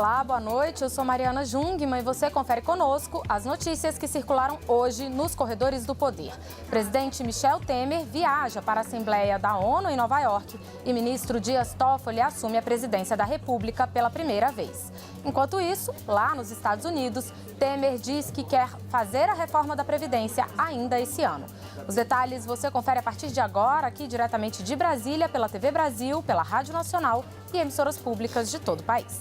Olá, boa noite. Eu sou Mariana Jungmann e você confere conosco as notícias que circularam hoje nos corredores do poder. Presidente Michel Temer viaja para a Assembleia da ONU em Nova York e ministro Dias Toffoli assume a presidência da República pela primeira vez. Enquanto isso, lá nos Estados Unidos, Temer diz que quer fazer a reforma da Previdência ainda esse ano. Os detalhes você confere a partir de agora, aqui diretamente de Brasília, pela TV Brasil, pela Rádio Nacional e emissoras públicas de todo o país.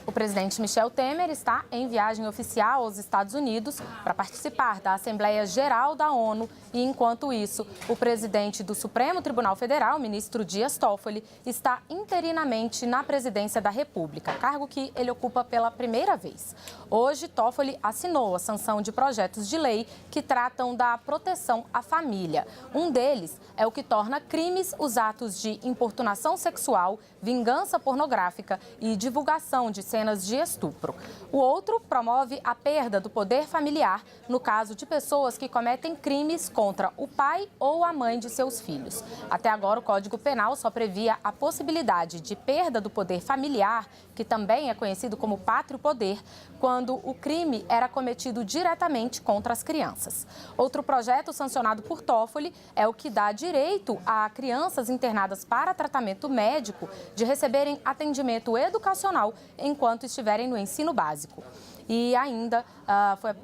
O presidente Michel Temer está em viagem oficial aos Estados Unidos para participar da Assembleia Geral da ONU e, enquanto isso, o presidente do Supremo Tribunal Federal, ministro Dias Toffoli, está interinamente na presidência da República, cargo que ele ocupa pela primeira vez. Hoje, Toffoli assinou a sanção de projetos de lei que tratam da proteção à família. Um deles é o que torna crimes os atos de importunação sexual, vingança pornográfica e divulgação de cenas de estupro. O outro promove a perda do poder familiar no caso de pessoas que cometem crimes contra o pai ou a mãe de seus filhos. Até agora, o Código Penal só previa a possibilidade de perda do poder familiar, que também é conhecido como pátrio poder, quando o crime era cometido diretamente contra as crianças. Outro projeto sancionado por Toffoli é o que dá direito a crianças internadas para tratamento médico de receberem atendimento educacional enquanto estiverem no ensino básico. E ainda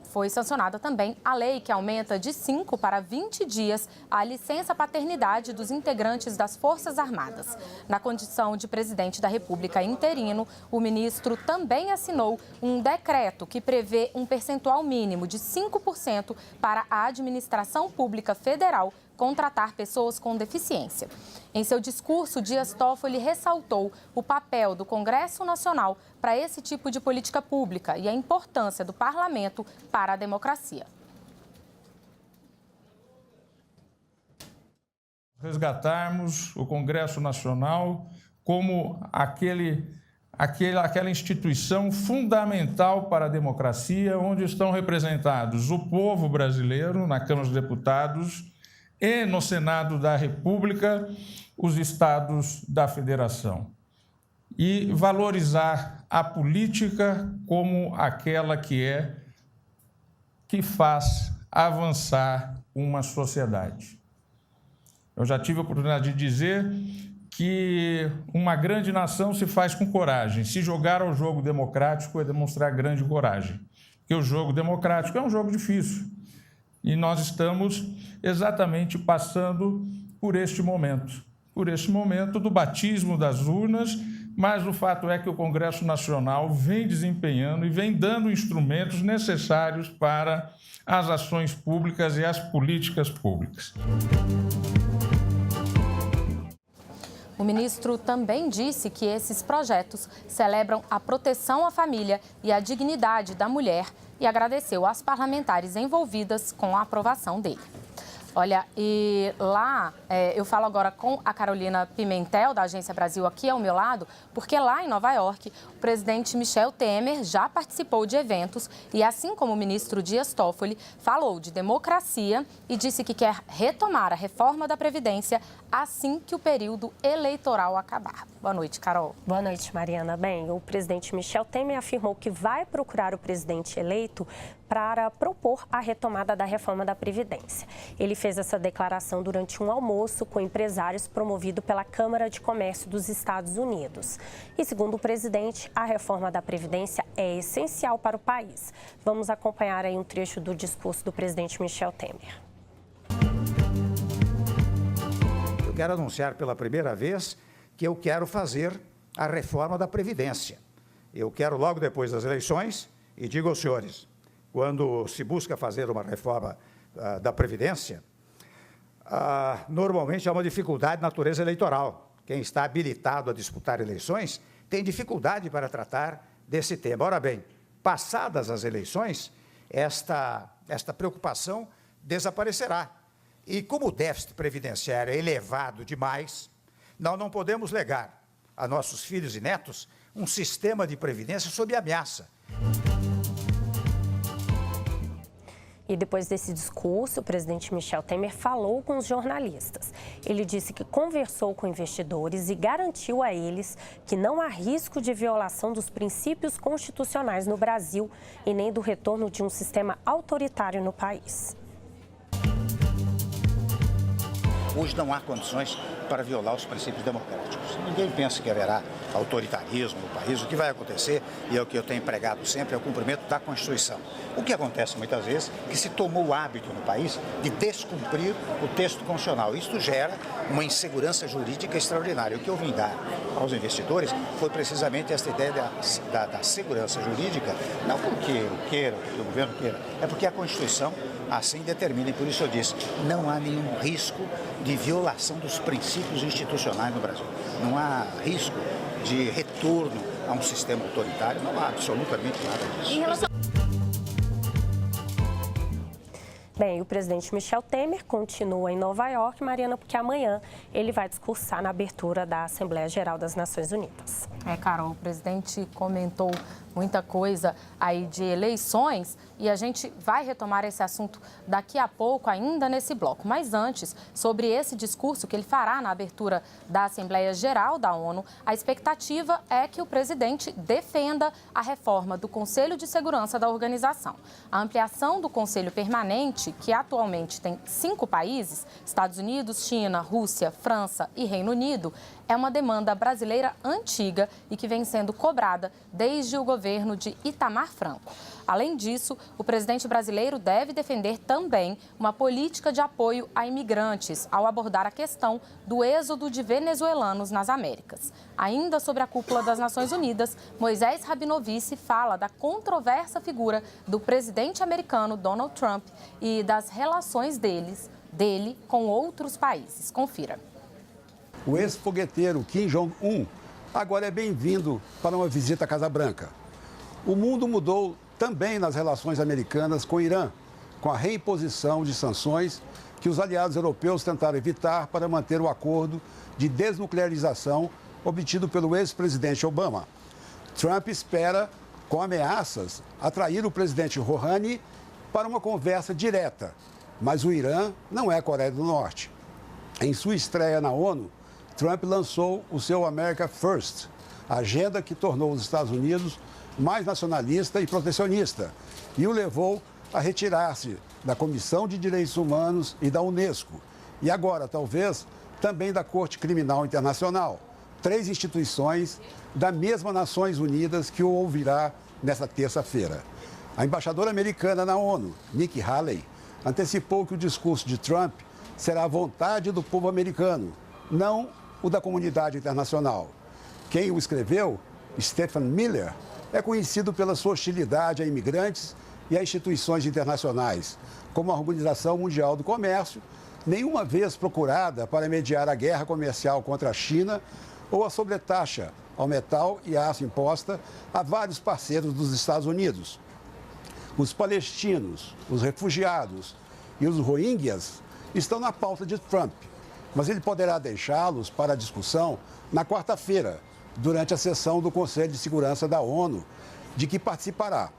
foi sancionada também a lei que aumenta de 5 para 20 dias a licença paternidade dos integrantes das Forças Armadas. Na condição de presidente da República interino, o ministro também assinou um decreto que prevê um percentual mínimo de 5% para a administração pública federal contratar pessoas com deficiência. Em seu discurso, Dias Toffoli ressaltou o papel do Congresso Nacional para esse tipo de política pública e a importância do parlamento para a democracia. Resgatarmos o Congresso Nacional como aquela instituição fundamental para a democracia, onde estão representados o povo brasileiro na Câmara dos Deputados e no Senado da República, os estados da Federação. E valorizar a política como aquela que faz avançar uma sociedade. Eu já tive a oportunidade de dizer que uma grande nação se faz com coragem. Se jogar ao jogo democrático é demonstrar grande coragem. Porque o jogo democrático é um jogo difícil. E nós estamos exatamente passando por este momento do batismo das urnas, mas o fato é que o Congresso Nacional vem desempenhando e vem dando instrumentos necessários para as ações públicas e as políticas públicas. O ministro também disse que esses projetos celebram a proteção à família e à dignidade da mulher e agradeceu às parlamentares envolvidas com a aprovação dele. Olha, e lá, eu falo agora com a Carolina Pimentel, da Agência Brasil, aqui ao meu lado, porque lá em Nova York, o presidente Michel Temer já participou de eventos e, assim como o ministro Dias Toffoli, falou de democracia e disse que quer retomar a reforma da Previdência assim que o período eleitoral acabar. Boa noite, Carol. Boa noite, Mariana. Bem, o presidente Michel Temer afirmou que vai procurar o presidente eleito para propor a retomada da reforma da Previdência. Ele fez essa declaração durante um almoço com empresários promovido pela Câmara de Comércio dos Estados Unidos. E, segundo o presidente, a reforma da Previdência é essencial para o país. Vamos acompanhar aí um trecho do discurso do presidente Michel Temer. Eu quero anunciar pela primeira vez que eu quero fazer a reforma da Previdência. Eu quero, logo depois das eleições, e digo aos senhores, quando se busca fazer uma reforma da Previdência, normalmente há uma dificuldade de natureza eleitoral. Quem está habilitado a disputar eleições tem dificuldade para tratar desse tema. Ora bem, passadas as eleições, esta preocupação desaparecerá. E como o déficit previdenciário é elevado demais, nós não podemos legar a nossos filhos e netos um sistema de previdência sob ameaça. E depois desse discurso, o presidente Michel Temer falou com os jornalistas. Ele disse que conversou com investidores e garantiu a eles que não há risco de violação dos princípios constitucionais no Brasil e nem do retorno de um sistema autoritário no país. Hoje não há condições para violar os princípios democráticos. Ninguém pensa que haverá autoritarismo no país. O que vai acontecer, e é o que eu tenho pregado sempre, é o cumprimento da Constituição. O que acontece muitas vezes é que se tomou o hábito no país de descumprir o texto constitucional. Isto gera uma insegurança jurídica extraordinária. O que eu vim dar aos investidores foi precisamente essa ideia da segurança jurídica, não porque eu queira, porque o governo queira, é porque a Constituição assim determina. E por isso eu disse, não há nenhum risco de violação dos princípios institucionais no Brasil. Não há risco de retorno a um sistema autoritário, não há absolutamente nada disso. Bem, o presidente Michel Temer continua em Nova York, Mariana, porque amanhã ele vai discursar na abertura da Assembleia Geral das Nações Unidas. Carol, o presidente comentou muita coisa aí de eleições e a gente vai retomar esse assunto daqui a pouco, ainda nesse bloco. Mas antes, sobre esse discurso que ele fará na abertura da Assembleia Geral da ONU, a expectativa é que o presidente defenda a reforma do Conselho de Segurança da organização. A ampliação do Conselho Permanente, que atualmente tem 5 países, Estados Unidos, China, Rússia, França e Reino Unido, é uma demanda brasileira antiga e que vem sendo cobrada desde o governo de Itamar Franco. Além disso, o presidente brasileiro deve defender também uma política de apoio a imigrantes ao abordar a questão do êxodo de venezuelanos nas Américas. Ainda sobre a cúpula das Nações Unidas, Moisés Rabinovich fala da controversa figura do presidente americano Donald Trump e das relações dele com outros países. Confira. O ex-fogueteiro Kim Jong-un agora é bem-vindo para uma visita à Casa Branca. O mundo mudou também nas relações americanas com o Irã, com a reimposição de sanções que os aliados europeus tentaram evitar para manter o acordo de desnuclearização obtido pelo ex-presidente Obama. Trump espera, com ameaças, atrair o presidente Rouhani para uma conversa direta, mas o Irã não é a Coreia do Norte. Em sua estreia na ONU, Trump lançou o seu America First, agenda que tornou os Estados Unidos mais nacionalista e protecionista e o levou a retirar-se da Comissão de Direitos Humanos e da Unesco e agora, talvez, também da Corte Criminal Internacional, 3 instituições da mesma Nações Unidas que o ouvirá nesta terça-feira. A embaixadora americana na ONU, Nikki Haley, antecipou que o discurso de Trump será a vontade do povo americano, não o da comunidade internacional. Quem o escreveu, Stephen Miller, é conhecido pela sua hostilidade a imigrantes e a instituições internacionais, como a Organização Mundial do Comércio, nenhuma vez procurada para mediar a guerra comercial contra a China ou a sobretaxa ao metal e aço imposta a vários parceiros dos Estados Unidos. Os palestinos, os refugiados e os rohingyas estão na pauta de Trump, mas ele poderá deixá-los para a discussão na quarta-feira, durante a sessão do Conselho de Segurança da ONU, de que participará.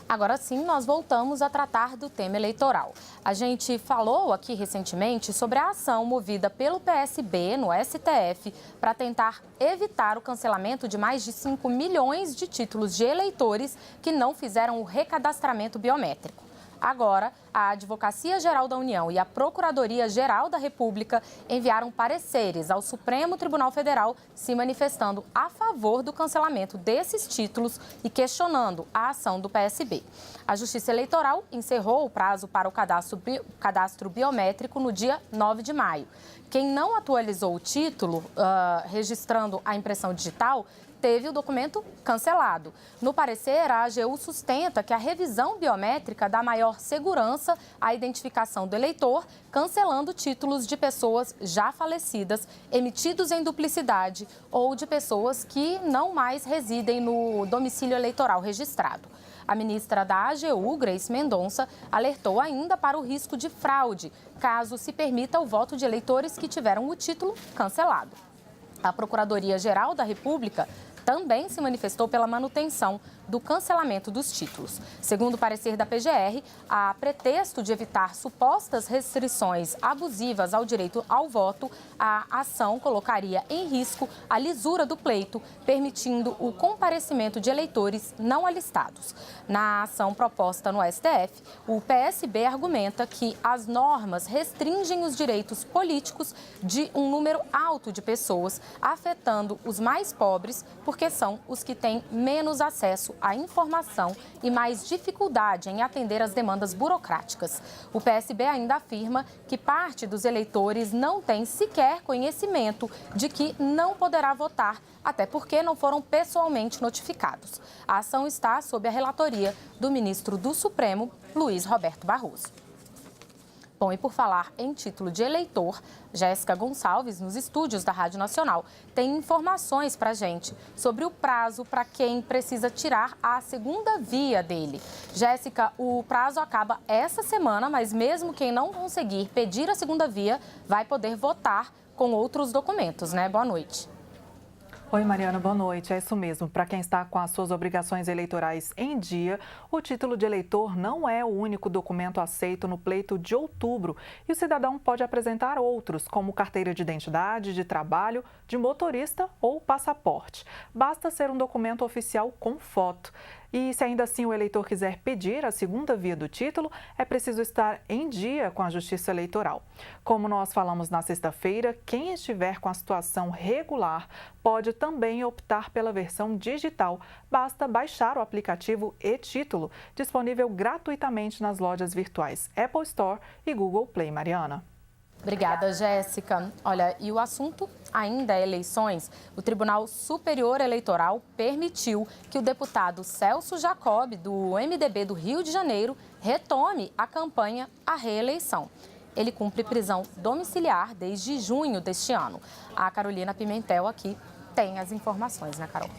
Agora sim, nós voltamos a tratar do tema eleitoral. A gente falou aqui recentemente sobre a ação movida pelo PSB no STF para tentar evitar o cancelamento de mais de 5 milhões de títulos de eleitores que não fizeram o recadastramento biométrico. Agora, a Advocacia Geral da União e a Procuradoria-Geral da República enviaram pareceres ao Supremo Tribunal Federal se manifestando a favor do cancelamento desses títulos e questionando a ação do PSB. A Justiça Eleitoral encerrou o prazo para o cadastro biométrico no dia 9 de maio. Quem não atualizou o título, registrando a impressão digital, teve o documento cancelado. No parecer, a AGU sustenta que a revisão biométrica dá maior segurança à identificação do eleitor, cancelando títulos de pessoas já falecidas, emitidos em duplicidade ou de pessoas que não mais residem no domicílio eleitoral registrado. A ministra da AGU, Grace Mendonça, alertou ainda para o risco de fraude, caso se permita o voto de eleitores que tiveram o título cancelado. A Procuradoria-Geral da República também se manifestou pela manutenção do cancelamento dos títulos. Segundo o parecer da PGR, a pretexto de evitar supostas restrições abusivas ao direito ao voto, a ação colocaria em risco a lisura do pleito, permitindo o comparecimento de eleitores não alistados. Na ação proposta no STF, o PSB argumenta que as normas restringem os direitos políticos de um número alto de pessoas, afetando os mais pobres, porque são os que têm menos acesso à informação e mais dificuldade em atender às demandas burocráticas. O PSB ainda afirma que parte dos eleitores não tem sequer conhecimento de que não poderá votar, até porque não foram pessoalmente notificados. A ação está sob a relatoria do ministro do Supremo, Luiz Roberto Barroso. Bom, e por falar em título de eleitor, Jéssica Gonçalves, nos estúdios da Rádio Nacional, tem informações para a gente sobre o prazo para quem precisa tirar a segunda via dele. Jéssica, o prazo acaba essa semana, mas mesmo quem não conseguir pedir a segunda via vai poder votar com outros documentos, né? Boa noite. Oi, Mariana, boa noite. É isso mesmo. Para quem está com as suas obrigações eleitorais em dia, o título de eleitor não é o único documento aceito no pleito de outubro e o cidadão pode apresentar outros, como carteira de identidade, de trabalho, de motorista ou passaporte. Basta ser um documento oficial com foto. E se ainda assim o eleitor quiser pedir a segunda via do título, é preciso estar em dia com a Justiça Eleitoral. Como nós falamos na sexta-feira, quem estiver com a situação regular pode também optar pela versão digital. Basta baixar o aplicativo e-Título, disponível gratuitamente nas lojas virtuais Apple Store e Google Play. Mariana. Obrigada, Jéssica. Olha, e o assunto ainda é eleições. O Tribunal Superior Eleitoral permitiu que o deputado Celso Jacob, do MDB do Rio de Janeiro, retome a campanha à reeleição. Ele cumpre prisão domiciliar desde junho deste ano. A Carolina Pimentel aqui tem as informações, né, Carol?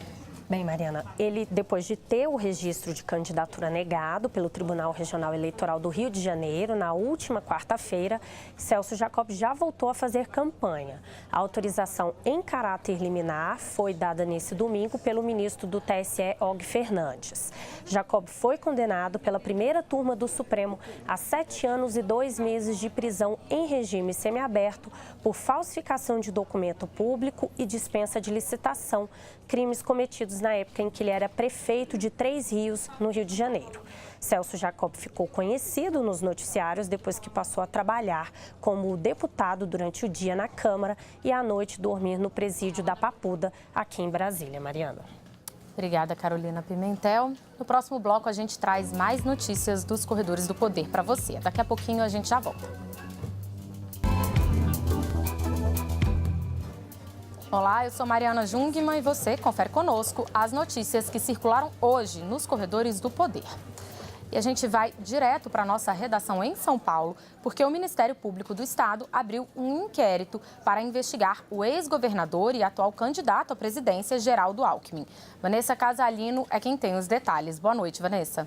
Bem, Mariana, ele, depois de ter o registro de candidatura negado pelo Tribunal Regional Eleitoral do Rio de Janeiro, na última quarta-feira, Celso Jacob já voltou a fazer campanha. A autorização em caráter liminar foi dada nesse domingo pelo ministro do TSE, Og Fernandes. Jacob foi condenado pela primeira turma do Supremo a 7 anos e 2 meses de prisão em regime semiaberto por falsificação de documento público e dispensa de licitação, crimes cometidos na época em que ele era prefeito de Três Rios, no Rio de Janeiro. Celso Jacob ficou conhecido nos noticiários depois que passou a trabalhar como deputado durante o dia na Câmara e à noite dormir no presídio da Papuda, aqui em Brasília. Mariana. Obrigada, Carolina Pimentel. No próximo bloco, a gente traz mais notícias dos corredores do poder para você. Daqui a pouquinho a gente já volta. Olá, eu sou Mariana Jungmann e você confere conosco as notícias que circularam hoje nos corredores do poder. E a gente vai direto para a nossa redação em São Paulo, porque o Ministério Público do Estado abriu um inquérito para investigar o ex-governador e atual candidato à presidência, Geraldo Alckmin. Vanessa Casalino é quem tem os detalhes. Boa noite, Vanessa.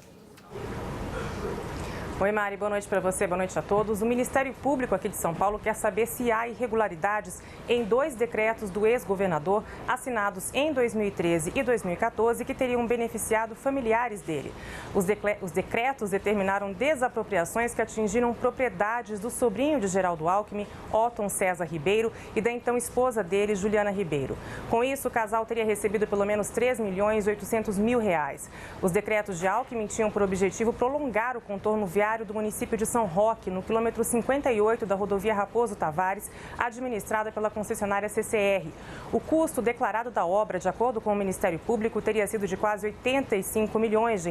Oi, Mari, boa noite para você, boa noite a todos. O Ministério Público aqui de São Paulo quer saber se há irregularidades em 2 decretos do ex-governador assinados em 2013 e 2014 que teriam beneficiado familiares dele. Os decretos determinaram desapropriações que atingiram propriedades do sobrinho de Geraldo Alckmin, Otton César Ribeiro, e da então esposa dele, Juliana Ribeiro. Com isso, o casal teria recebido pelo menos R$3.800.000. Os decretos de Alckmin tinham por objetivo prolongar o contorno viário do município de São Roque, no quilômetro 58 da rodovia Raposo Tavares, administrada pela concessionária CCR. O custo declarado da obra, de acordo com o Ministério Público, teria sido de quase R$85 milhões.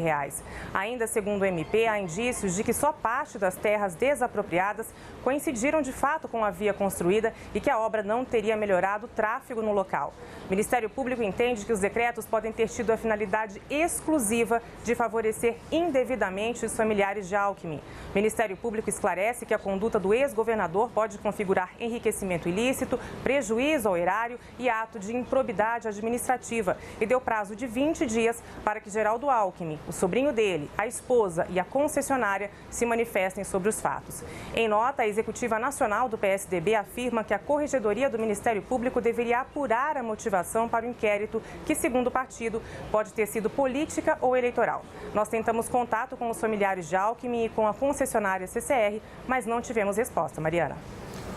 Ainda segundo o MP, há indícios de que só parte das terras desapropriadas coincidiram de fato com a via construída e que a obra não teria melhorado o tráfego no local. O Ministério Público entende que os decretos podem ter tido a finalidade exclusiva de favorecer indevidamente os familiares de Alckmin. Alckmin. O Ministério Público esclarece que a conduta do ex-governador pode configurar enriquecimento ilícito, prejuízo ao erário e ato de improbidade administrativa e deu prazo de 20 dias para que Geraldo Alckmin, o sobrinho dele, a esposa e a concessionária se manifestem sobre os fatos. Em nota, a executiva nacional do PSDB afirma que a Corregedoria do Ministério Público deveria apurar a motivação para o inquérito, que, segundo o partido, pode ter sido política ou eleitoral. Nós tentamos contato com os familiares de Alckmin e com a concessionária CCR, mas não tivemos resposta. Mariana.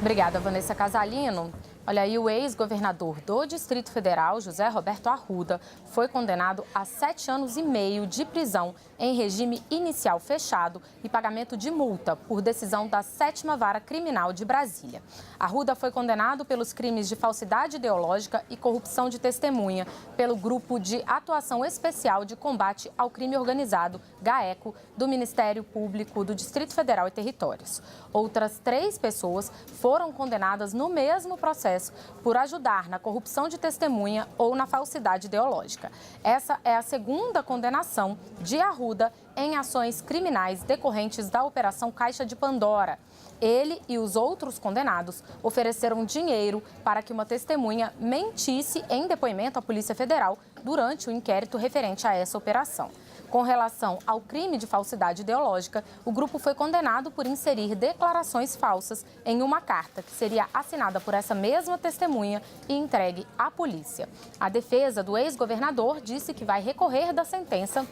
Obrigada, Vanessa Casalino. Olha aí, o ex-governador do Distrito Federal, José Roberto Arruda, foi condenado a 7 anos e meio de prisão em regime inicial fechado e pagamento de multa por decisão da 7ª Vara Criminal de Brasília. Arruda foi condenado pelos crimes de falsidade ideológica e corrupção de testemunha pelo Grupo de Atuação Especial de Combate ao Crime Organizado, GAECO, do Ministério Público do Distrito Federal e Territórios. Outras 3 pessoas foram condenadas no mesmo processo por ajudar na corrupção de testemunha ou na falsidade ideológica. Essa é a 2ª condenação de Arruda em ações criminais decorrentes da Operação Caixa de Pandora. Ele e os outros condenados ofereceram dinheiro para que uma testemunha mentisse em depoimento à Polícia Federal durante o inquérito referente a essa operação. Com relação ao crime de falsidade ideológica, o grupo foi condenado por inserir declarações falsas em uma carta que seria assinada por essa mesma testemunha e entregue à polícia. A defesa do ex-governador disse que vai recorrer da sentença,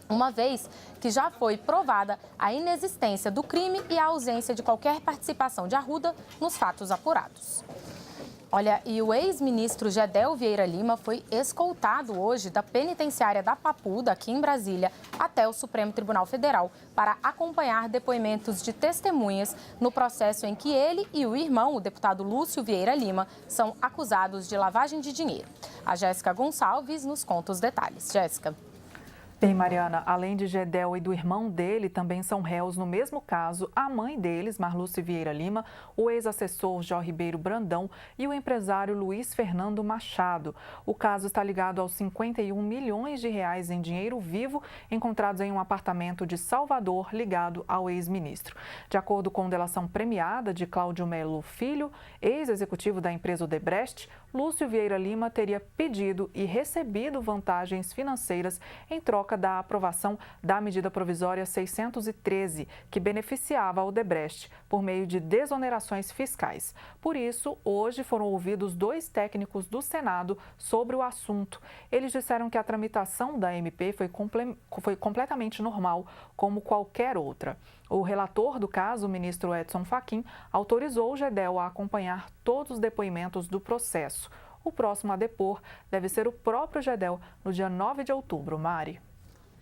uma vez que já foi provada a inexistência do crime e a ausência de qualquer participação de Arruda nos fatos apurados. Olha, e o ex-ministro Gedel Vieira Lima foi escoltado hoje da penitenciária da Papuda, aqui em Brasília, até o Supremo Tribunal Federal para acompanhar depoimentos de testemunhas no processo em que ele e o irmão, o deputado Lúcio Vieira Lima, são acusados de lavagem de dinheiro. A Jéssica Gonçalves nos conta os detalhes. Jéssica. Bem, Mariana, além de Gedel e do irmão dele, também são réus no mesmo caso a mãe deles, Marluce Vieira Lima, o ex-assessor Jó Ribeiro Brandão e o empresário Luiz Fernando Machado. O caso está ligado aos 51 milhões de reais em dinheiro vivo encontrados em um apartamento de Salvador ligado ao ex-ministro. De acordo com delação premiada de Cláudio Melo Filho, ex-executivo da empresa Odebrecht, Lúcio Vieira Lima teria pedido e recebido vantagens financeiras em troca da aprovação da medida provisória 613, que beneficiava a Odebrecht por meio de desonerações fiscais. Por isso, hoje foram ouvidos 2 técnicos do Senado sobre o assunto. Eles disseram que a tramitação da MP foi completamente normal, como qualquer outra. O relator do caso, o ministro Edson Fachin, autorizou o Gedel a acompanhar todos os depoimentos do processo. O próximo a depor deve ser o próprio Gedel no dia 9 de outubro. Mari.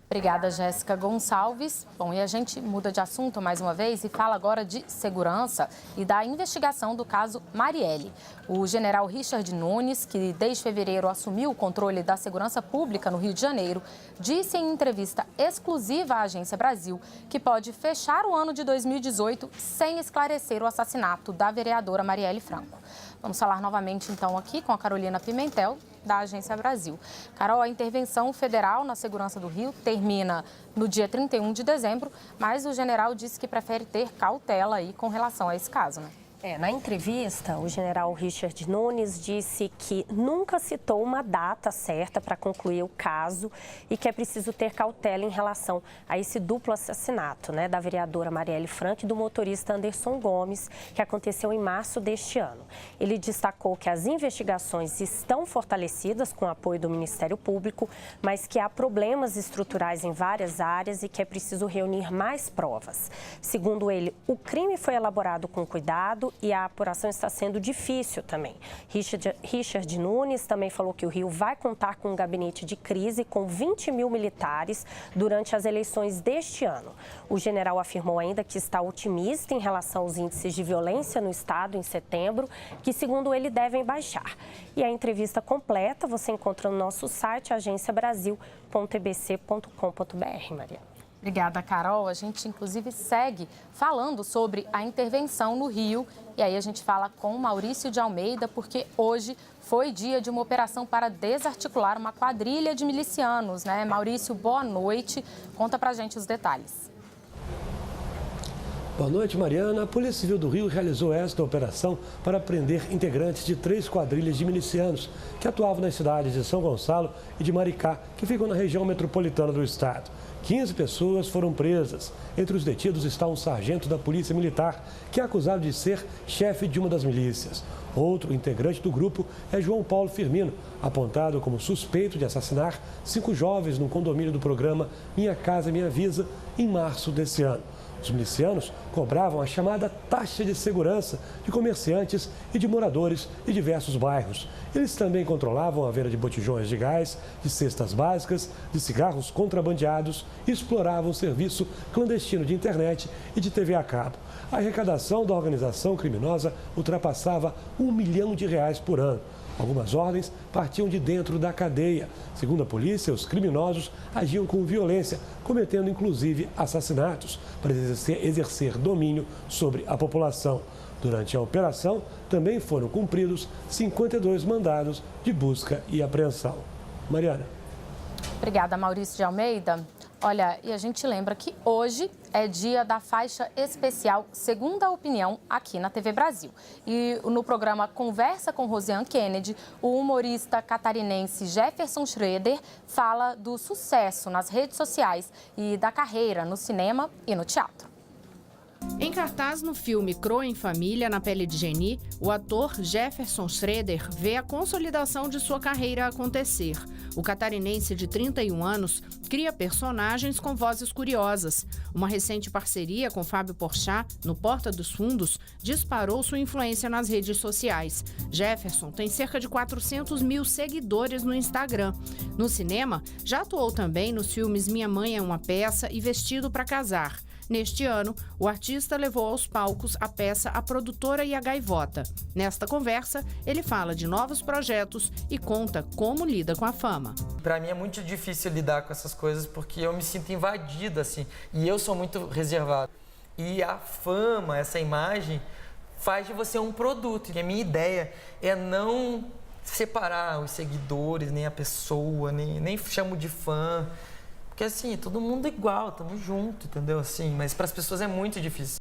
Obrigada, Jéssica Gonçalves. Bom, e a gente muda de assunto mais uma vez e fala agora de segurança e da investigação do caso Marielle. O general Richard Nunes, que desde fevereiro assumiu o controle da segurança pública no Rio de Janeiro, disse em entrevista exclusiva à Agência Brasil que pode fechar o ano de 2018 sem esclarecer o assassinato da vereadora Marielle Franco. Vamos falar novamente, então, aqui com a Carolina Pimentel, da Agência Brasil. Carol, a intervenção federal na segurança do Rio termina no dia 31 de dezembro, mas o general disse que prefere ter cautela aí com relação a esse caso, né? Na entrevista, o general Richard Nunes disse que nunca citou uma data certa para concluir o caso e que é preciso ter cautela em relação a esse duplo assassinato, da vereadora Marielle Franco e do motorista Anderson Gomes, que aconteceu em março deste ano. Ele destacou que as investigações estão fortalecidas com o apoio do Ministério Público, mas que há problemas estruturais em várias áreas e que é preciso reunir mais provas. Segundo ele, o crime foi elaborado com cuidado e a apuração está sendo difícil também. Richard Nunes também falou que o Rio vai contar com um gabinete de crise com 20 mil militares durante as eleições deste ano. O general afirmou ainda que está otimista em relação aos índices de violência no estado em setembro, que, segundo ele, devem baixar. E a entrevista completa você encontra no nosso site agenciabrasil.ebc.com.br, Maria. Obrigada, Carol. A gente, inclusive, segue falando sobre a intervenção no Rio. E aí a gente fala com o Maurício de Almeida, porque hoje foi dia de uma operação para desarticular uma quadrilha de milicianos, né? Maurício, boa noite. Conta pra gente os detalhes. Boa noite, Mariana. A Polícia Civil do Rio realizou esta operação para prender integrantes de 3 quadrilhas de milicianos que atuavam nas cidades de São Gonçalo e de Maricá, que ficam na região metropolitana do estado. 15 pessoas foram presas. Entre os detidos está um sargento da Polícia Militar, que é acusado de ser chefe de uma das milícias. Outro integrante do grupo é João Paulo Firmino, apontado como suspeito de assassinar 5 jovens no condomínio do programa Minha Casa Minha Visa, em março desse ano. Os milicianos cobravam a chamada taxa de segurança de comerciantes e de moradores de diversos bairros. Eles também controlavam a venda de botijões de gás, de cestas básicas, de cigarros contrabandeados e exploravam o serviço clandestino de internet e de TV a cabo. A arrecadação da organização criminosa ultrapassava R$1 milhão por ano. Algumas ordens partiam de dentro da cadeia. Segundo a polícia, os criminosos agiam com violência, cometendo inclusive assassinatos para exercer domínio sobre a população. Durante a operação, também foram cumpridos 52 mandados de busca e apreensão. Mariana. Obrigada, Maurício de Almeida. Olha, e a gente lembra que hoje é dia da faixa especial Segunda Opinião aqui na TV Brasil. E no programa Conversa com Rosiane Kennedy, o humorista catarinense Jefferson Schroeder fala do sucesso nas redes sociais e da carreira no cinema e no teatro. Em cartaz no filme Croa em Família, na pele de Geni, o ator Jefferson Schroeder vê a consolidação de sua carreira acontecer. O catarinense de 31 anos cria personagens com vozes curiosas. Uma recente parceria com Fábio Porchat, no Porta dos Fundos, disparou sua influência nas redes sociais. Jefferson tem cerca de 400 mil seguidores no Instagram. No cinema, já atuou também nos filmes Minha Mãe é uma Peça e Vestido para Casar. Neste ano, o artista levou aos palcos a peça A Produtora e a Gaivota. Nesta conversa, ele fala de novos projetos e conta como lida com a fama. Para mim é muito difícil lidar com essas coisas porque eu me sinto invadido, assim, e eu sou muito reservado. E a fama, essa imagem, faz de você um produto. E a minha ideia é não separar os seguidores, nem a pessoa, nem chamo de fã. Porque assim, todo mundo é igual, estamos juntos, entendeu? Assim, mas para as pessoas é muito difícil.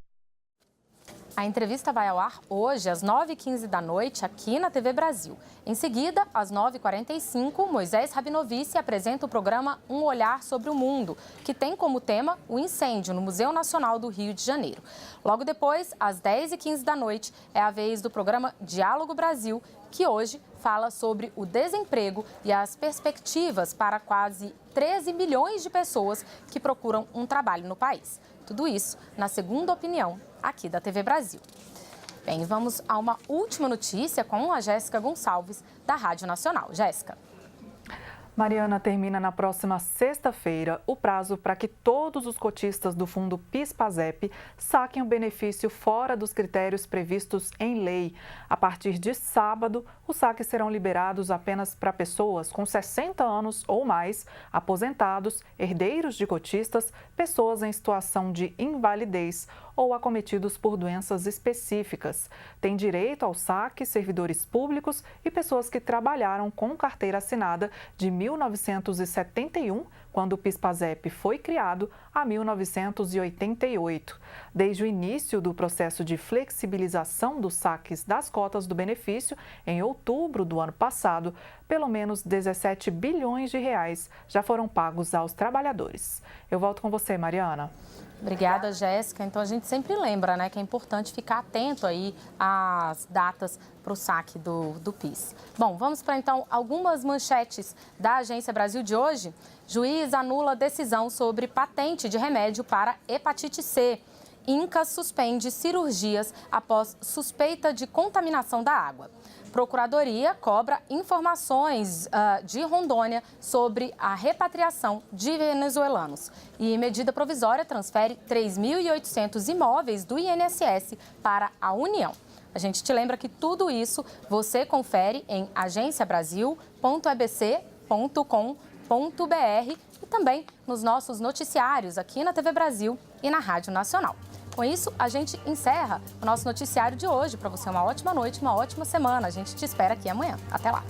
A entrevista vai ao ar hoje, às 9h15 da noite, aqui na TV Brasil. Em seguida, às 9h45, Moisés Rabinovici apresenta o programa Um Olhar sobre o Mundo, que tem como tema o incêndio no Museu Nacional do Rio de Janeiro. Logo depois, às 10h15 da noite, é a vez do programa Diálogo Brasil, que hoje fala sobre o desemprego e as perspectivas para quase 13 milhões de pessoas que procuram um trabalho no país. Tudo isso na Segunda Opinião, aqui da TV Brasil. Bem, vamos a uma última notícia com a Jéssica Gonçalves, da Rádio Nacional. Jéssica. Mariana, termina na próxima sexta-feira o prazo para que todos os cotistas do fundo PIS/PASEP saquem o benefício fora dos critérios previstos em lei. A partir de sábado, os saques serão liberados apenas para pessoas com 60 anos ou mais, aposentados, herdeiros de cotistas, pessoas em situação de invalidez ou acometidos por doenças específicas. Tem direito ao saque servidores públicos e pessoas que trabalharam com carteira assinada de 1971, quando o PIS/PASEP foi criado, a 1988. Desde o início do processo de flexibilização dos saques das cotas do benefício, em outubro do ano passado, pelo menos 17 bilhões de reais já foram pagos aos trabalhadores. Eu volto com você, Mariana. Obrigada, Jéssica. Então, a gente sempre lembra, né, que é importante ficar atento aí às datas para o saque do PIS. Bom, vamos para, então, algumas manchetes da Agência Brasil de hoje. Juiz anula decisão sobre patente de remédio para hepatite C. INCA suspende cirurgias após suspeita de contaminação da água. Procuradoria cobra informações de Rondônia sobre a repatriação de venezuelanos. E medida provisória transfere 3.800 imóveis do INSS para a União. A gente te lembra que tudo isso você confere em agenciabrasil.abc.com.br e também nos nossos noticiários aqui na TV Brasil e na Rádio Nacional. Com isso, a gente encerra o nosso noticiário de hoje. Para você, uma ótima noite, uma ótima semana. A gente te espera aqui amanhã. Até lá!